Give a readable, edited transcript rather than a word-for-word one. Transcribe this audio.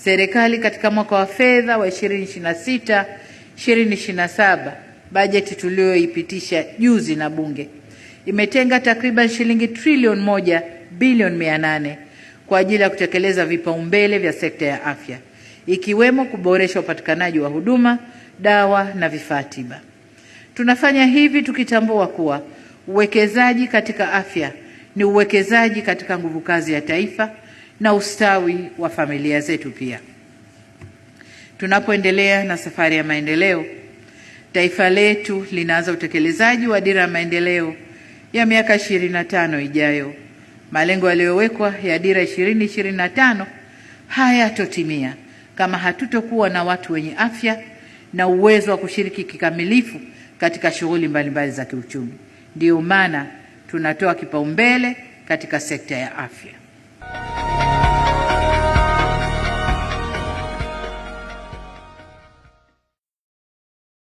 Serikali katika mwaka wa fedha wa 2026/2027, bajeti tulioipitisha juzi na Bunge, imetenga takriban shilingi trilioni 1 bilioni 800 kwa ajili ya kutekeleza vipaumbele vya sekta ya afya, ikiwemo kuboresha upatikanaji wa huduma, dawa na vifaa tiba. Tunafanya hivi tukitambua kuwa uwekezaji katika afya ni uwekezaji katika nguvu kazi ya taifa na ustawi wa familia zetu pia. Tunapoendelea na safari ya maendeleo, taifa letu linaanza utekelezaji wa dira ya maendeleo ya miaka 25 ijayo. Malengo yaliyowekwa ya dira 2025 hayatotimia kama hatutokuwa na watu wenye afya na uwezo wa kushiriki kikamilifu katika shughuli mbalimbali za kiuchumi. Ndiyo maana tunatoa kipaumbele katika sekta ya afya.